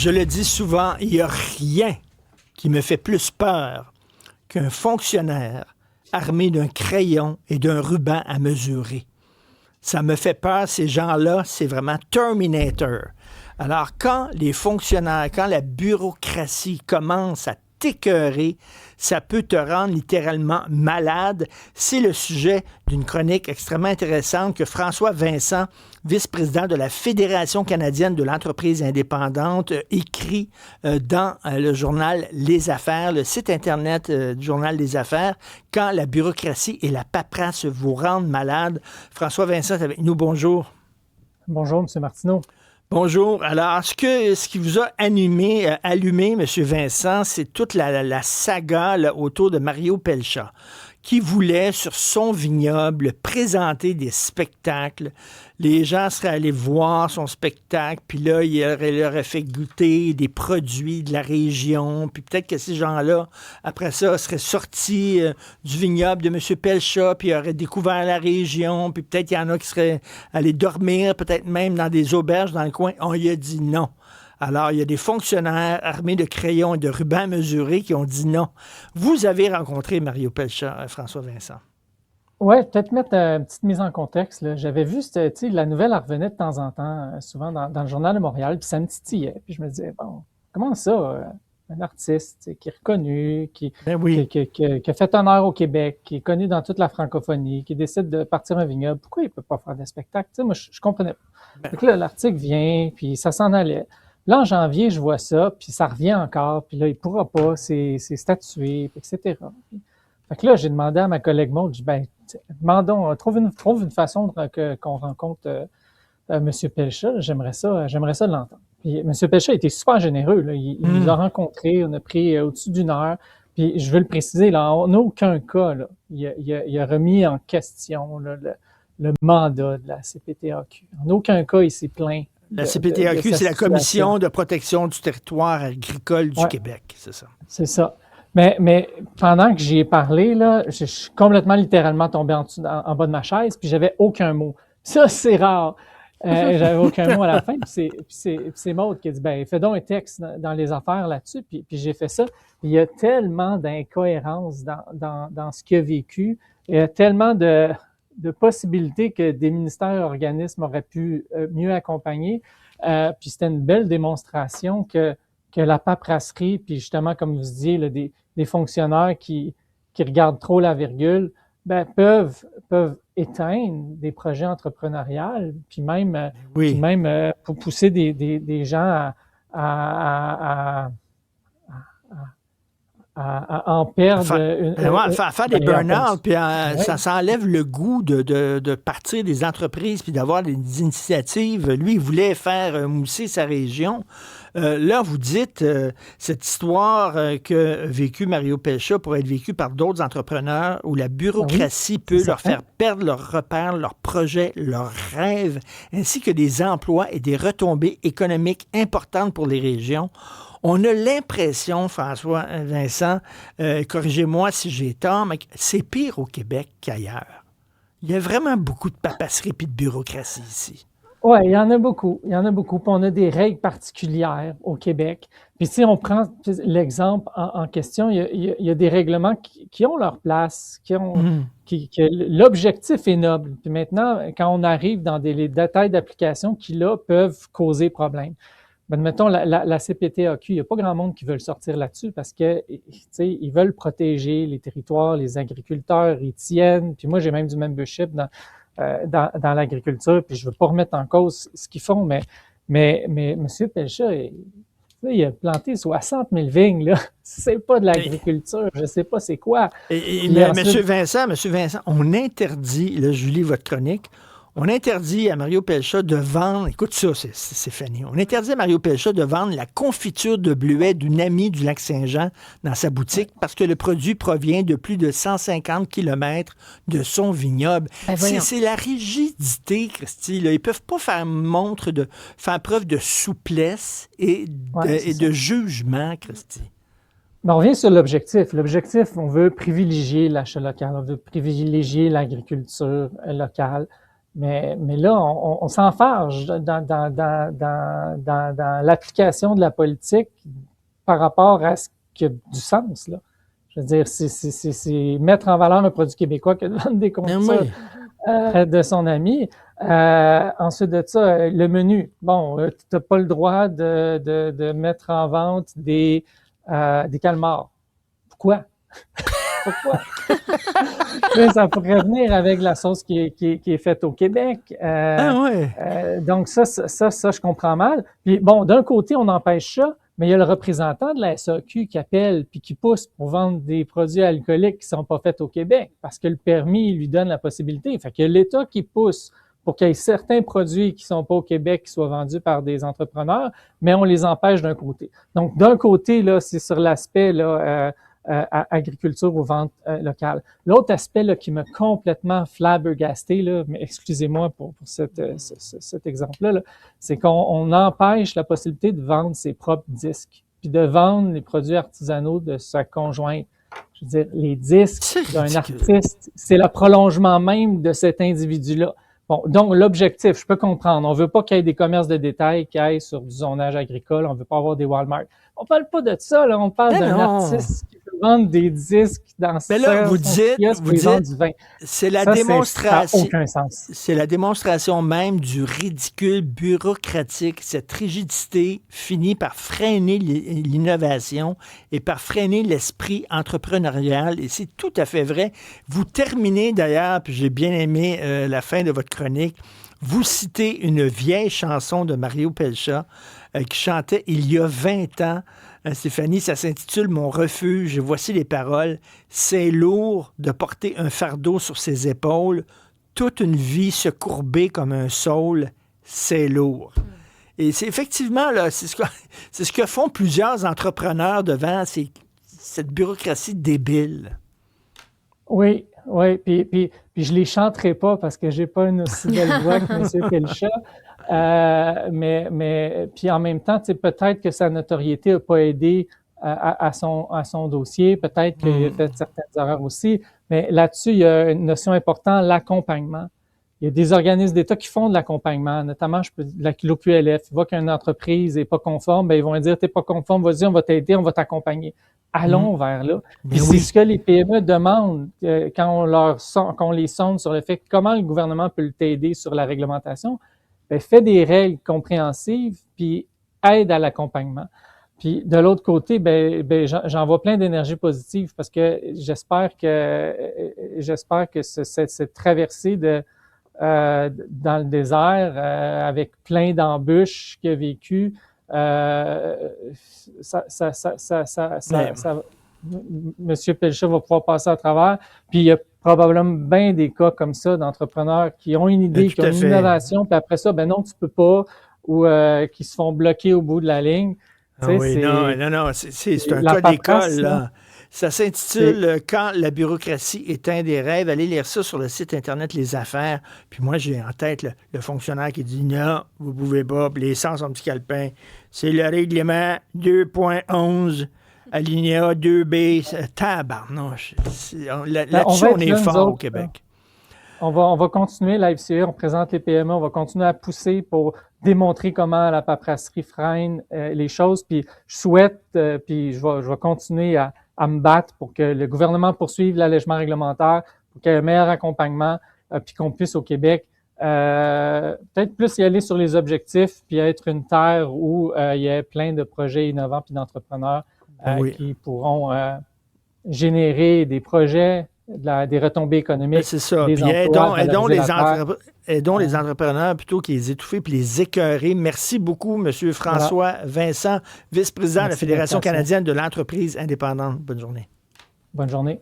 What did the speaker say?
Je le dis souvent, il n'y a rien qui me fait plus peur qu'un fonctionnaire armé d'un crayon et d'un ruban à mesurer. Ça me fait peur, ces gens-là, c'est vraiment Terminator. Alors, quand les fonctionnaires, quand la bureaucratie commence à t'écœurer, ça peut te rendre littéralement malade. C'est le sujet d'une chronique extrêmement intéressante que François Vincent, vice-président de la Fédération canadienne de l'entreprise indépendante, écrit dans le journal Les Affaires, le site Internet du journal Les Affaires, quand la bureaucratie et la paperasse vous rendent malade. François Vincent est avec nous. Bonjour. Bonjour, M. Martineau. Bonjour. Alors, ce qui vous a allumé, M. Vincent, c'est toute la saga là, autour de Mario Pelchat, qui voulait, sur son vignoble, présenter des spectacles. Les gens seraient allés voir son spectacle, puis là, il leur a fait goûter des produits de la région, puis peut-être que ces gens-là, après ça, seraient sortis du vignoble de M. Pelchat, puis auraient découvert la région, puis peut-être qu'il y en a qui seraient allés dormir, peut-être même dans des auberges dans le coin. On lui a dit non. Alors, il y a des fonctionnaires armés de crayons et de rubans mesurés qui ont dit non. Vous avez rencontré Mario Pelchat, François Vincent. Oui, peut-être mettre une petite mise en contexte, là. J'avais vu, la nouvelle elle revenait de temps en temps, souvent dans le Journal de Montréal, puis ça me titillait. Puis je me disais, bon, comment ça, un artiste qui est reconnu, Ben oui. qui a fait honneur au Québec, qui est connu dans toute la francophonie, qui décide de partir un vignoble, pourquoi il peut pas faire de spectacle? Moi, je comprenais pas. Donc là, l'article vient, puis ça s'en allait. Là, en janvier, je vois ça, puis ça revient encore, puis là, il pourra pas, c'est statué, etc. Fait que là, j'ai demandé à ma collègue Maud, je dis, demandons, trouve une façon qu'on rencontre M. Pelchat, j'aimerais ça l'entendre. Puis M. Pelchat était super généreux, là. Il nous a rencontrés, on a pris au-dessus d'une heure, puis je veux le préciser, là, en aucun cas, là, il a remis en question là, le mandat de la CPTAQ. En aucun cas, il s'est plaint. La CPTAQ, c'est la Commission de protection du territoire agricole du Québec, c'est ça. C'est ça. Mais pendant que j'y ai parlé, là, je suis complètement littéralement tombé en bas de ma chaise, puis j'avais aucun mot. Ça, c'est rare. J'avais aucun mot à la fin. Puis c'est Maud qui a dit, fais donc un texte dans les affaires là-dessus. Puis j'ai fait ça. Puis il y a tellement d'incohérences dans ce qu'il a vécu. Il y a tellement de possibilités que des ministères et organismes auraient pu mieux accompagner. Puis c'était une belle démonstration que la paperasserie, puis justement, comme vous disiez, là, des fonctionnaires qui regardent trop la virgule, peuvent éteindre des projets entrepreneuriaux, puis même pour pousser des gens à en perdre. Faire des burn-out, puis ça s'enlève le goût de partir des entreprises, puis d'avoir des initiatives. Lui, il voulait faire mousser sa région. Là, vous dites, cette histoire qu'a vécu Mario Pelchat pourrait être vécue par d'autres entrepreneurs où la bureaucratie peut leur faire perdre leurs repères, leurs projets, leurs rêves, ainsi que des emplois et des retombées économiques importantes pour les régions. On a l'impression, François Vincent, corrigez-moi si j'ai tort, mais c'est pire au Québec qu'ailleurs. Il y a vraiment beaucoup de papasserie et de bureaucratie ici. Oui, il y en a beaucoup. Il y en a beaucoup. Puis on a des règles particulières au Québec. Puis si on prend l'exemple en question, il y a des règlements qui ont leur place, l'objectif est noble. Puis maintenant, quand on arrive dans les détails d'application qui, là, peuvent causer problème. Mettons, la CPTAQ, il n'y a pas grand monde qui veut le sortir là-dessus parce que, ils veulent protéger les territoires, les agriculteurs, ils tiennent. Puis moi, j'ai même du membership dans l'agriculture, puis je veux pas remettre en cause ce qu'ils font, mais M. Pelchat, il a planté 60 000 vignes, là. C'est pas de l'agriculture, je sais pas c'est quoi. M. Vincent, on interdit, là, je lis votre chronique, on interdit à Mario Pelchat de vendre, écoute ça, c'est Fanny, on interdit à Mario Pelchat de vendre la confiture de bleuets d'une amie du Lac-Saint-Jean dans sa boutique parce que le produit provient de plus de 150 km de son vignoble. C'est la rigidité, Christy. Là. Ils ne peuvent pas faire preuve de souplesse et de jugement, Christy. On revient sur l'objectif. L'objectif, on veut privilégier l'achat local, on veut privilégier l'agriculture locale. Mais là, on s'enfarge dans l'application de la politique par rapport à ce qui a du sens, là. Je veux dire, c'est mettre en valeur un produit québécois que de vendre des consoles de son ami. Ensuite de ça, le menu. Bon, tu n'as pas le droit de mettre en vente des calmars. Pourquoi? Pourquoi? Ça pourrait venir avec la sauce qui est faite au Québec. Donc ça, je comprends mal. Puis bon, d'un côté, on empêche ça, mais il y a le représentant de la SAQ qui appelle puis qui pousse pour vendre des produits alcooliques qui sont pas faits au Québec parce que le permis lui donne la possibilité. Fait qu'il y a l'État qui pousse pour qu'il y ait certains produits qui sont pas au Québec qui soient vendus par des entrepreneurs, mais on les empêche d'un côté. Donc d'un côté, là, c'est sur l'aspect là, agriculture ou vente locale. L'autre aspect là, qui m'a complètement flabbergasté, là, mais excusez-moi pour cet exemple-là, là, c'est qu'on empêche la possibilité de vendre ses propres disques, puis de vendre les produits artisanaux de sa conjointe. Je veux dire, les disques d'un artiste, c'est le prolongement même de cet individu-là. Bon, donc l'objectif, je peux comprendre, on veut pas qu'il y ait des commerces de détail qui aillent sur du zonage agricole, on veut pas avoir des Walmart. On parle pas de ça, là, on parle d'un artiste qui peut vendre des disques dans mais là, vous dites, du vin. C'est la démonstration. Ça n'a aucun sens. C'est la démonstration même du ridicule bureaucratique. Cette rigidité finit par freiner l'innovation et par freiner l'esprit entrepreneurial. Et c'est tout à fait vrai. Vous terminez d'ailleurs, puis j'ai bien aimé la fin de votre chronique, vous citez une vieille chanson de Mario Pelcha qui chantait il y a 20 ans. Stéphanie, ça s'intitule « Mon refuge ». Voici les paroles. « C'est lourd de porter un fardeau sur ses épaules. Toute une vie se courber comme un saule. C'est lourd. » Et c'est effectivement, là, c'est ce que font plusieurs entrepreneurs devant cette bureaucratie débile. Oui. Puis je les chanterai pas parce que j'ai pas une aussi belle voix que M. Pelcha. Mais puis en même temps, peut-être que sa notoriété n'a pas aidé à son dossier. Peut-être qu'il a fait certaines erreurs aussi. Mais là-dessus, il y a une notion importante, l'accompagnement. Il y a des organismes d'État qui font de l'accompagnement, notamment l'OQLF. Ils voient qu'une entreprise n'est pas conforme, ben ils vont dire, t'es pas conforme, vas-y, on va t'aider, on va t'accompagner. Allons vers là. Puis c'est ce que les PME demandent quand on les sonde sur le fait comment le gouvernement peut t'aider sur la réglementation. Ben, fais des règles compréhensives, puis aide à l'accompagnement. Puis de l'autre côté, ben j'en vois plein d'énergie positive parce que j'espère que cette traversée dans le désert avec plein d'embûches qu'il a vécu, Monsieur Pelcha va pouvoir passer à travers. Puis il y a probablement bien des cas comme ça d'entrepreneurs qui ont une idée, qui ont une innovation, puis après ça, ben non, tu peux pas, ou qui se font bloquer au bout de la ligne. Non, c'est un cas d'école, là. Ça s'intitule « Quand la bureaucratie éteint des rêves ». Allez lire ça sur le site Internet Les Affaires. Puis moi, j'ai en tête le fonctionnaire qui dit « Non, vous pouvez pas. » Puis les sens son petit calepin. C'est le règlement 2.11, alinéa 2B. Tabarnouche. Là-dessus, on est fort au Québec. On va continuer, la FCE, on présente les PME, on va continuer à pousser pour démontrer comment la paperasserie freine les choses. Puis je souhaite, puis je vais continuer à me battre pour que le gouvernement poursuive l'allègement réglementaire, pour qu'il y ait un meilleur accompagnement, puis qu'on puisse au Québec peut-être plus y aller sur les objectifs, puis être une terre où il y a plein de projets innovants puis d'entrepreneurs qui pourront générer des projets, des retombées économiques. C'est ça. Puis aidons les entrepreneurs plutôt qu'ils les étouffer puis les écœurer. Merci beaucoup, M. François Vincent, vice-président de la Fédération canadienne de l'entreprise indépendante. Bonne journée. Bonne journée.